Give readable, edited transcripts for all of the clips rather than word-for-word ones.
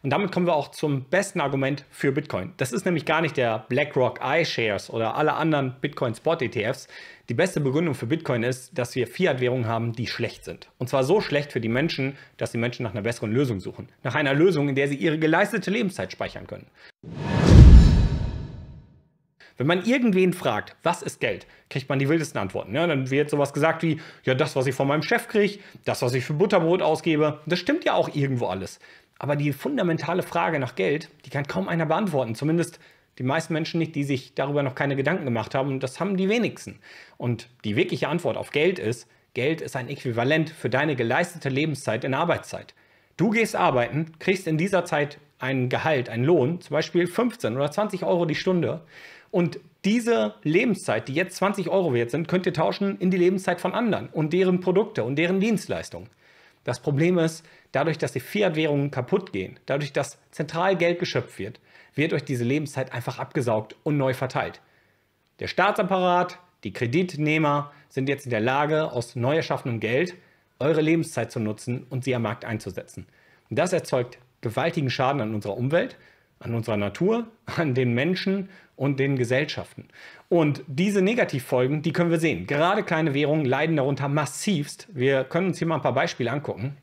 Und damit kommen wir auch zum besten Argument für Bitcoin. Das ist nämlich gar nicht der BlackRock iShares oder alle anderen Bitcoin-Spot-ETFs. Die beste Begründung für Bitcoin ist, dass wir Fiat-Währungen haben, die schlecht sind. Und zwar so schlecht für die Menschen, dass die Menschen nach einer besseren Lösung suchen. Nach einer Lösung, in der sie ihre geleistete Lebenszeit speichern können. Wenn man irgendwen fragt, was ist Geld, kriegt man die wildesten Antworten. Ja, dann wird sowas gesagt wie, ja, das, was ich von meinem Chef kriege, das, was ich für Butterbrot ausgebe, das stimmt ja auch irgendwo alles. Aber die fundamentale Frage nach Geld, die kann kaum einer beantworten. Zumindest die meisten Menschen nicht, die sich darüber noch keine Gedanken gemacht haben. Und das haben die wenigsten. Und die wirkliche Antwort auf Geld ist ein Äquivalent für deine geleistete Lebenszeit in Arbeitszeit. Du gehst arbeiten, kriegst in dieser Zeit ein Gehalt, einen Lohn, zum Beispiel 15 oder 20 Euro die Stunde. Und diese Lebenszeit, die jetzt 20 Euro wert sind, könnt ihr tauschen in die Lebenszeit von anderen und deren Produkte und deren Dienstleistungen. Das Problem ist, dadurch, dass die Fiat-Währungen kaputt gehen, dadurch, dass zentral Geld geschöpft wird euch diese Lebenszeit einfach abgesaugt und neu verteilt. Der Staatsapparat, die Kreditnehmer sind jetzt in der Lage, aus neu erschaffenem Geld eure Lebenszeit zu nutzen und sie am Markt einzusetzen. Und das erzeugt gewaltigen Schaden an unserer Umwelt, an unserer Natur, an den Menschen und den Gesellschaften. Und diese Negativfolgen, die können wir sehen. Gerade kleine Währungen leiden darunter massivst. Wir können uns hier mal ein paar Beispiele angucken.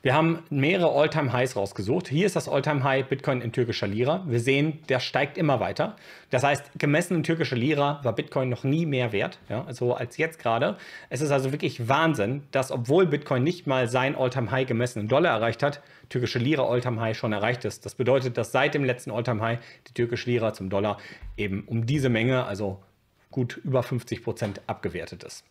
Wir haben mehrere All-Time-Highs rausgesucht. Hier ist das All-Time-High Bitcoin in türkischer Lira. Wir sehen, der steigt immer weiter. Das heißt, gemessen in türkischer Lira war Bitcoin noch nie mehr wert, ja, also als jetzt gerade. Es ist also wirklich Wahnsinn, dass obwohl Bitcoin nicht mal sein All-Time-High gemessen in Dollar erreicht hat, türkische Lira All-Time-High schon erreicht ist. Das bedeutet, dass seit dem letzten All-Time-High die türkische Lira zum Dollar eben um diese Menge, also gut über 50% abgewertet ist.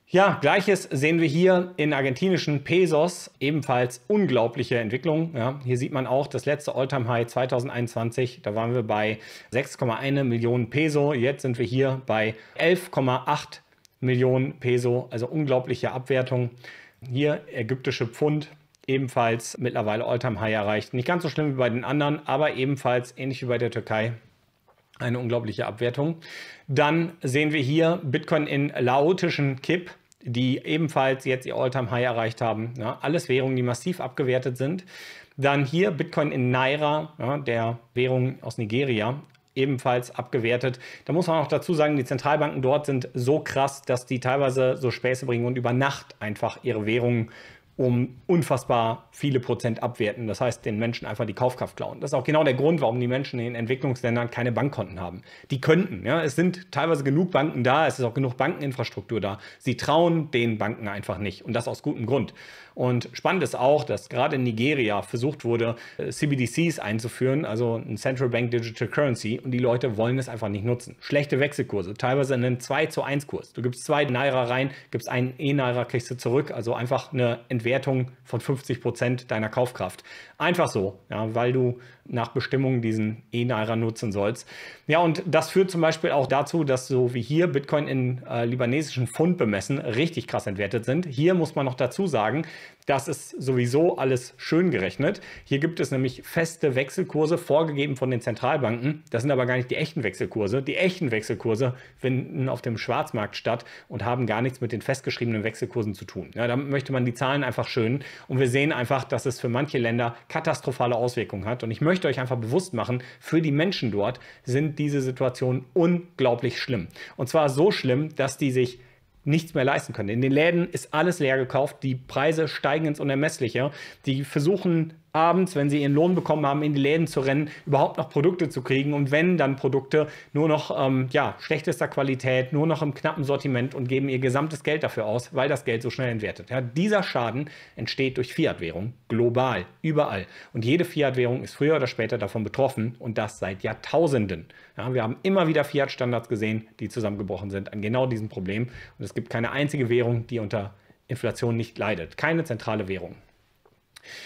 Ja, Gleiches sehen wir hier in argentinischen Pesos, ebenfalls unglaubliche Entwicklung. Ja, hier sieht man auch das letzte All-Time-High 2021, da waren wir bei 6,1 Millionen Peso, jetzt sind wir hier bei 11,8 Millionen Peso, also unglaubliche Abwertung. Hier ägyptische Pfund, ebenfalls mittlerweile All-Time-High erreicht. Nicht ganz so schlimm wie bei den anderen, aber ebenfalls ähnlich wie bei der Türkei. Eine unglaubliche Abwertung. Dann sehen wir hier Bitcoin in laotischen Kip, die ebenfalls jetzt ihr All-Time-High erreicht haben. Ja, alles Währungen, die massiv abgewertet sind. Dann hier Bitcoin in Naira, ja, der Währung aus Nigeria, ebenfalls abgewertet. Da muss man auch dazu sagen, die Zentralbanken dort sind so krass, dass die teilweise so Späße bringen und über Nacht einfach ihre Währungen um unfassbar viele Prozent abwerten. Das heißt, den Menschen einfach die Kaufkraft klauen. Das ist auch genau der Grund, warum die Menschen in Entwicklungsländern keine Bankkonten haben. Die könnten, ja, es sind teilweise genug Banken da, es ist auch genug Bankeninfrastruktur da. Sie trauen den Banken einfach nicht und das aus gutem Grund. Und spannend ist auch, dass gerade in Nigeria versucht wurde, CBDCs einzuführen, also ein Central Bank Digital Currency, und die Leute wollen es einfach nicht nutzen. Schlechte Wechselkurse, teilweise einen 2:1 Kurs. Du gibst 2 Naira rein, gibst einen E-Naira, kriegst du zurück, also einfach eine Entwertung von 50% deiner Kaufkraft. Einfach so, ja, weil du nach Bestimmungen diesen E-Naira nutzen sollst. Ja, und das führt zum Beispiel auch dazu, dass so wie hier Bitcoin in libanesischen Pfund bemessen richtig krass entwertet sind. Hier muss man noch dazu sagen, das ist sowieso alles schön gerechnet. Hier gibt es nämlich feste Wechselkurse, vorgegeben von den Zentralbanken. Das sind aber gar nicht die echten Wechselkurse. Die echten Wechselkurse finden auf dem Schwarzmarkt statt und haben gar nichts mit den festgeschriebenen Wechselkursen zu tun. Ja, damit möchte man die Zahlen einfach schönen. Und wir sehen einfach, dass es für manche Länder katastrophale Auswirkungen hat. Und ich möchte euch einfach bewusst machen, für die Menschen dort sind diese Situationen unglaublich schlimm. Und zwar so schlimm, dass die sich nichts mehr leisten können. In den Läden ist alles leer gekauft, die Preise steigen ins Unermessliche. Die versuchen abends, wenn sie ihren Lohn bekommen haben, in die Läden zu rennen, überhaupt noch Produkte zu kriegen, und wenn, dann Produkte nur noch schlechtester Qualität, nur noch im knappen Sortiment, und geben ihr gesamtes Geld dafür aus, weil das Geld so schnell entwertet. Ja, dieser Schaden entsteht durch Fiat-Währung, global, überall. Und jede Fiat-Währung ist früher oder später davon betroffen, und das seit Jahrtausenden. Ja, wir haben immer wieder Fiat-Standards gesehen, die zusammengebrochen sind an genau diesem Problem. Und es gibt keine einzige Währung, die unter Inflation nicht leidet. Keine zentrale Währung.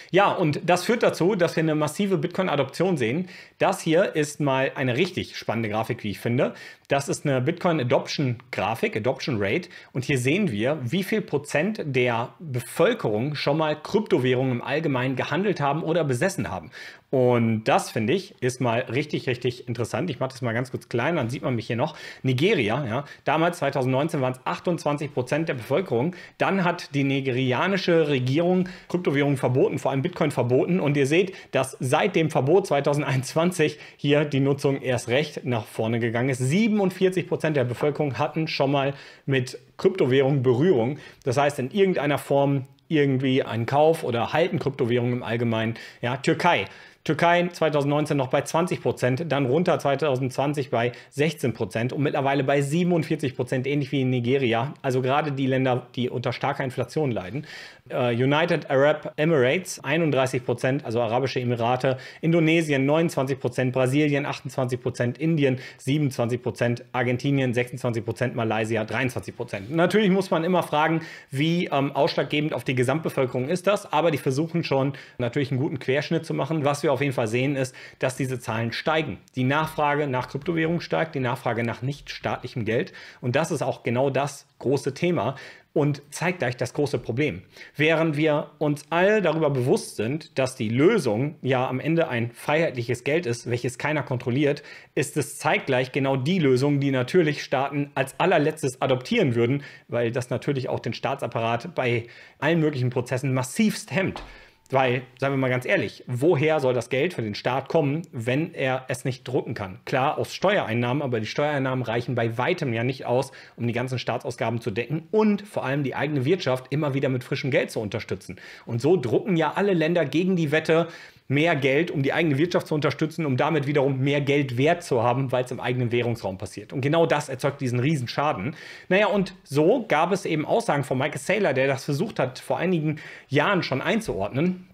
Ja, und das führt dazu, dass wir eine massive Bitcoin-Adoption sehen. Das hier ist mal eine richtig spannende Grafik, wie ich finde. Das ist eine Bitcoin Adoption Grafik, Adoption Rate. Und hier sehen wir, wie viel Prozent der Bevölkerung schon mal Kryptowährungen im Allgemeinen gehandelt haben oder besessen haben. Und das, finde ich, ist mal richtig, richtig interessant. Ich mache das mal ganz kurz klein, dann sieht man mich hier noch. Nigeria, ja, damals 2019 waren es 28% der Bevölkerung. Dann hat die nigerianische Regierung Kryptowährungen verboten, vor allem Bitcoin verboten. Und ihr seht, dass seit dem Verbot 2021 hier die Nutzung erst recht nach vorne gegangen ist. 47% der Bevölkerung hatten schon mal mit Kryptowährungen Berührung. Das heißt, in irgendeiner Form irgendwie einen Kauf oder halten Kryptowährungen im Allgemeinen. Ja, Türkei 2019 noch bei 20%, dann runter 2020 bei 16% und mittlerweile bei 47%, ähnlich wie in Nigeria. Also gerade die Länder, die unter starker Inflation leiden. United Arab Emirates 31%, also Arabische Emirate, Indonesien 29%, Brasilien 28%, Indien 27%, Argentinien 26%, Malaysia 23%. Natürlich muss man immer fragen, wie ausschlaggebend auf die Gesamtbevölkerung ist das, aber die versuchen schon natürlich einen guten Querschnitt zu machen. Was wir auf jeden Fall sehen ist, dass diese Zahlen steigen. Die Nachfrage nach Kryptowährung steigt, die Nachfrage nach nichtstaatlichem Geld und das ist auch genau das große Thema. Und zeigt gleich das große Problem. Während wir uns alle darüber bewusst sind, dass die Lösung ja am Ende ein freiheitliches Geld ist, welches keiner kontrolliert, ist es zeitgleich genau die Lösung, die natürlich Staaten als allerletztes adoptieren würden, weil das natürlich auch den Staatsapparat bei allen möglichen Prozessen massivst hemmt. Weil, sagen wir mal ganz ehrlich, woher soll das Geld für den Staat kommen, wenn er es nicht drucken kann? Klar, aus Steuereinnahmen, aber die Steuereinnahmen reichen bei weitem ja nicht aus, um die ganzen Staatsausgaben zu decken und vor allem die eigene Wirtschaft immer wieder mit frischem Geld zu unterstützen. Und so drucken ja alle Länder gegen die Wette mehr Geld, um die eigene Wirtschaft zu unterstützen, um damit wiederum mehr Geld wert zu haben, weil es im eigenen Währungsraum passiert. Und genau das erzeugt diesen riesen Schaden. Naja, und so gab es eben Aussagen von Michael Saylor, der das versucht hat, vor einigen Jahren schon einzuordnen.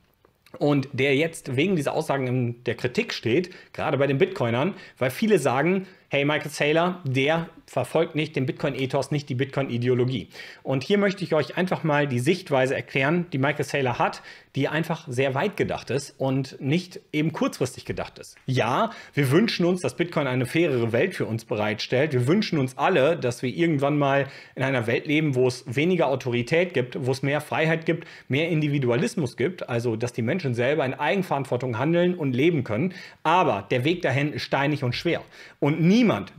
Und der jetzt wegen dieser Aussagen in der Kritik steht, gerade bei den Bitcoinern, weil viele sagen, hey, Michael Saylor, der verfolgt nicht den Bitcoin-Ethos, nicht die Bitcoin-Ideologie. Und hier möchte ich euch einfach mal die Sichtweise erklären, die Michael Saylor hat, die einfach sehr weit gedacht ist und nicht eben kurzfristig gedacht ist. Ja, wir wünschen uns, dass Bitcoin eine fairere Welt für uns bereitstellt. Wir wünschen uns alle, dass wir irgendwann mal in einer Welt leben, wo es weniger Autorität gibt, wo es mehr Freiheit gibt, mehr Individualismus gibt, also dass die Menschen selber in Eigenverantwortung handeln und leben können. Aber der Weg dahin ist steinig und schwer. Und niemand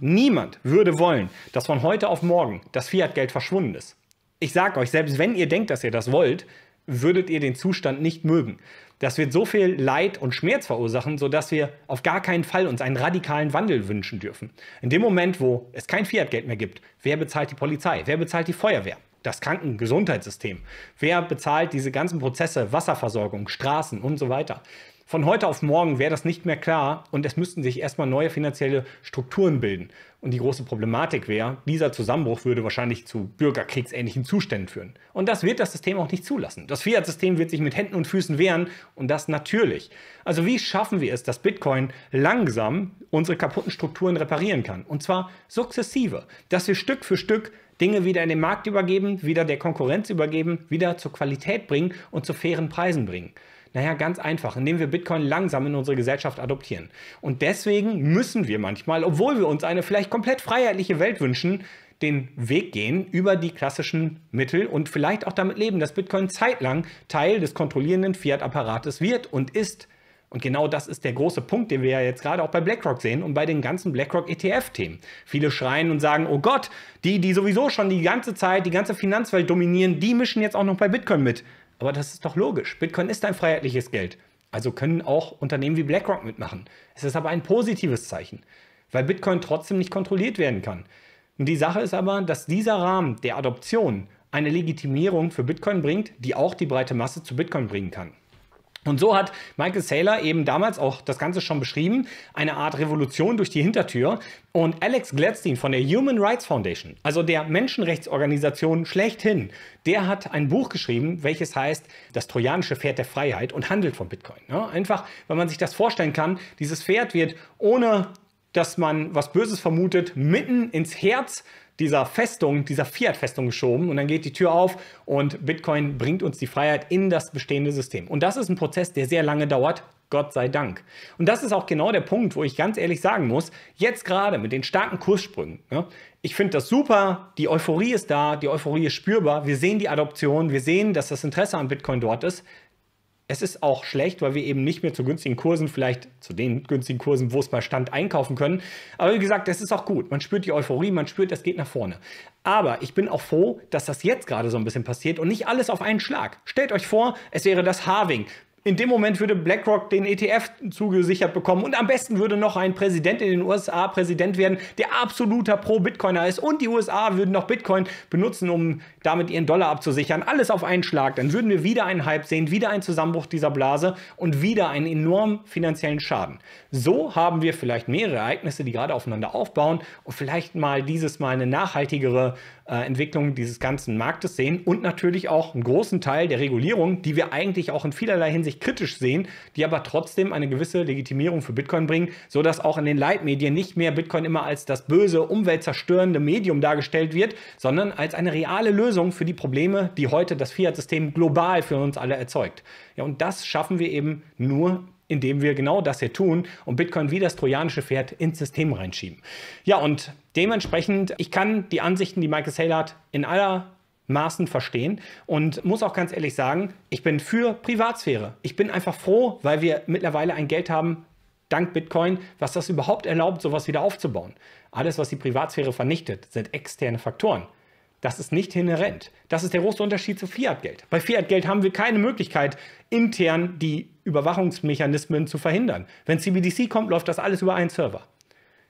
würde wollen, dass von heute auf morgen das Fiat-Geld verschwunden ist. Ich sage euch, selbst wenn ihr denkt, dass ihr das wollt, würdet ihr den Zustand nicht mögen. Das wird so viel Leid und Schmerz verursachen, sodass wir auf gar keinen Fall uns einen radikalen Wandel wünschen dürfen. In dem Moment, wo es kein Fiat-Geld mehr gibt, wer bezahlt die Polizei? Wer bezahlt die Feuerwehr? Das Krankengesundheitssystem? Wer bezahlt diese ganzen Prozesse, Wasserversorgung, Straßen und so weiter? Von heute auf morgen wäre das nicht mehr klar und es müssten sich erstmal neue finanzielle Strukturen bilden. Und die große Problematik wäre, dieser Zusammenbruch würde wahrscheinlich zu bürgerkriegsähnlichen Zuständen führen. Und das wird das System auch nicht zulassen. Das Fiat-System wird sich mit Händen und Füßen wehren und das natürlich. Also wie schaffen wir es, dass Bitcoin langsam unsere kaputten Strukturen reparieren kann? Und zwar sukzessive, dass wir Stück für Stück Dinge wieder in den Markt übergeben, wieder der Konkurrenz übergeben, wieder zur Qualität bringen und zu fairen Preisen bringen. Naja, ganz einfach, indem wir Bitcoin langsam in unsere Gesellschaft adoptieren. Und deswegen müssen wir manchmal, obwohl wir uns eine vielleicht komplett freiheitliche Welt wünschen, den Weg gehen über die klassischen Mittel und vielleicht auch damit leben, dass Bitcoin zeitlang Teil des kontrollierenden Fiat-Apparates wird und ist. Und genau das ist der große Punkt, den wir ja jetzt gerade auch bei BlackRock sehen und bei den ganzen BlackRock-ETF-Themen. Viele schreien und sagen, oh Gott, die sowieso schon die ganze Zeit die ganze Finanzwelt dominieren, die mischen jetzt auch noch bei Bitcoin mit. Aber das ist doch logisch. Bitcoin ist ein freiheitliches Geld. Also können auch Unternehmen wie BlackRock mitmachen. Es ist aber ein positives Zeichen, weil Bitcoin trotzdem nicht kontrolliert werden kann. Und die Sache ist aber, dass dieser Rahmen der Adoption eine Legitimierung für Bitcoin bringt, die auch die breite Masse zu Bitcoin bringen kann. Und so hat Michael Saylor eben damals auch das Ganze schon beschrieben, eine Art Revolution durch die Hintertür. Und Alex Gladstein von der Human Rights Foundation, also der Menschenrechtsorganisation schlechthin, der hat ein Buch geschrieben, welches heißt Das trojanische Pferd der Freiheit und handelt von Bitcoin. Ja, einfach, wenn man sich das vorstellen kann, dieses Pferd wird, ohne dass man was Böses vermutet, mitten ins Herz dieser Festung, dieser Fiat-Festung geschoben und dann geht die Tür auf und Bitcoin bringt uns die Freiheit in das bestehende System. Und das ist ein Prozess, der sehr lange dauert. Gott sei Dank. Und das ist auch genau der Punkt, wo ich ganz ehrlich sagen muss, jetzt gerade mit den starken Kurssprüngen, ja, ich finde das super, die Euphorie ist da, die Euphorie ist spürbar, wir sehen die Adoption, wir sehen, dass das Interesse an Bitcoin dort ist. Es ist auch schlecht, weil wir eben nicht mehr zu günstigen Kursen, vielleicht zu den günstigen Kursen, wo es mal stand, einkaufen können. Aber wie gesagt, das ist auch gut. Man spürt die Euphorie, man spürt, es geht nach vorne. Aber ich bin auch froh, dass das jetzt gerade so ein bisschen passiert und nicht alles auf einen Schlag. Stellt euch vor, es wäre das Halving. In dem Moment würde BlackRock den ETF zugesichert bekommen und am besten würde noch ein Präsident in den USA Präsident werden, der absoluter Pro-Bitcoiner ist und die USA würden noch Bitcoin benutzen, um damit ihren Dollar abzusichern. Alles auf einen Schlag. Dann würden wir wieder einen Hype sehen, wieder einen Zusammenbruch dieser Blase und wieder einen enormen finanziellen Schaden. So haben wir vielleicht mehrere Ereignisse, die gerade aufeinander aufbauen und vielleicht mal dieses Mal eine nachhaltigere Entwicklung dieses ganzen Marktes sehen und natürlich auch einen großen Teil der Regulierung, die wir eigentlich auch in vielerlei Hinsicht kritisch sehen, die aber trotzdem eine gewisse Legitimierung für Bitcoin bringen, sodass auch in den Leitmedien nicht mehr Bitcoin immer als das böse, umweltzerstörende Medium dargestellt wird, sondern als eine reale Lösung für die Probleme, die heute das Fiat-System global für uns alle erzeugt. Ja, und das schaffen wir eben nur, indem wir genau das hier tun und Bitcoin wie das trojanische Pferd ins System reinschieben. Ja, und dementsprechend, ich kann die Ansichten, die Michael Saylor hat, in aller Maßen verstehen und muss auch ganz ehrlich sagen, ich bin für Privatsphäre. Ich bin einfach froh, weil wir mittlerweile ein Geld haben, dank Bitcoin, was das überhaupt erlaubt, sowas wieder aufzubauen. Alles, was die Privatsphäre vernichtet, sind externe Faktoren. Das ist nicht inhärent. Das ist der große Unterschied zu Fiat-Geld. Bei Fiat-Geld haben wir keine Möglichkeit, intern die Überwachungsmechanismen zu verhindern. Wenn CBDC kommt, läuft das alles über einen Server.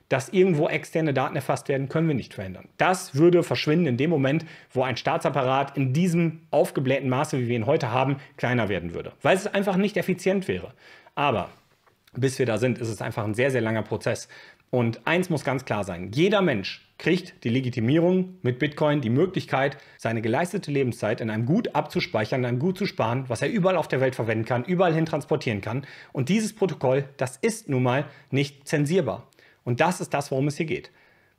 Dass irgendwo externe Daten erfasst werden, können wir nicht verhindern. Das würde verschwinden in dem Moment, wo ein Staatsapparat in diesem aufgeblähten Maße, wie wir ihn heute haben, kleiner werden würde. Weil es einfach nicht effizient wäre. Aber bis wir da sind, ist es einfach ein sehr, sehr langer Prozess. Und eins muss ganz klar sein, jeder Mensch kriegt die Legitimierung mit Bitcoin, die Möglichkeit, seine geleistete Lebenszeit in einem Gut abzuspeichern, in einem Gut zu sparen, was er überall auf der Welt verwenden kann, überall hin transportieren kann. Und dieses Protokoll, das ist nun mal nicht zensierbar. Und das ist das, worum es hier geht.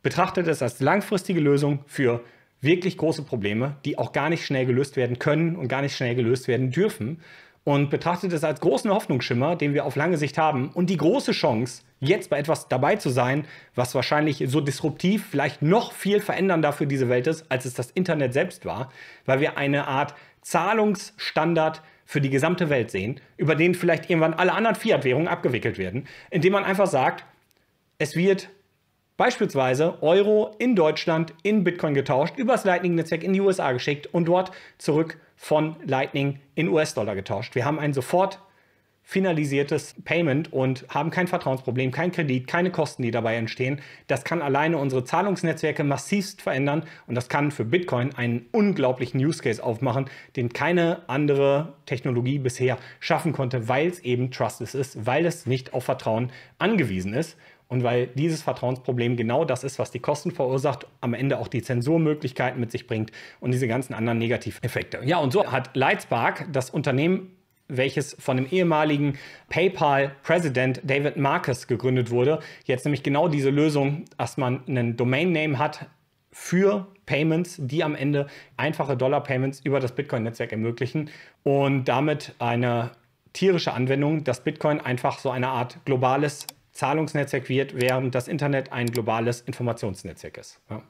Betrachtet es als langfristige Lösung für wirklich große Probleme, die auch gar nicht schnell gelöst werden können und gar nicht schnell gelöst werden dürfen. Und betrachtet es als großen Hoffnungsschimmer, den wir auf lange Sicht haben und die große Chance, jetzt bei etwas dabei zu sein, was wahrscheinlich so disruptiv, vielleicht noch viel verändernder für diese Welt ist, als es das Internet selbst war, weil wir eine Art Zahlungsstandard für die gesamte Welt sehen, über den vielleicht irgendwann alle anderen Fiat-Währungen abgewickelt werden, indem man einfach sagt, es wird beispielsweise Euro in Deutschland in Bitcoin getauscht, übers Lightning-Netzwerk in die USA geschickt und dort zurück von Lightning in US-Dollar getauscht. Wir haben ein sofort finalisiertes Payment und haben kein Vertrauensproblem, kein Kredit, keine Kosten, die dabei entstehen. Das kann alleine unsere Zahlungsnetzwerke massivst verändern und das kann für Bitcoin einen unglaublichen Use Case aufmachen, den keine andere Technologie bisher schaffen konnte, weil es eben trustless ist, weil es nicht auf Vertrauen angewiesen ist. Und weil dieses Vertrauensproblem genau das ist, was die Kosten verursacht, am Ende auch die Zensurmöglichkeiten mit sich bringt und diese ganzen anderen Negativeffekte. Ja, und so hat Lightspark, das Unternehmen, welches von dem ehemaligen PayPal-Präsident David Marcus gegründet wurde, jetzt nämlich genau diese Lösung, dass man einen Domain-Name hat für Payments, die am Ende einfache Dollar-Payments über das Bitcoin-Netzwerk ermöglichen und damit eine tierische Anwendung, dass Bitcoin einfach so eine Art globales Zahlungsnetzwerk wird, während das Internet ein globales Informationsnetzwerk ist. Ja.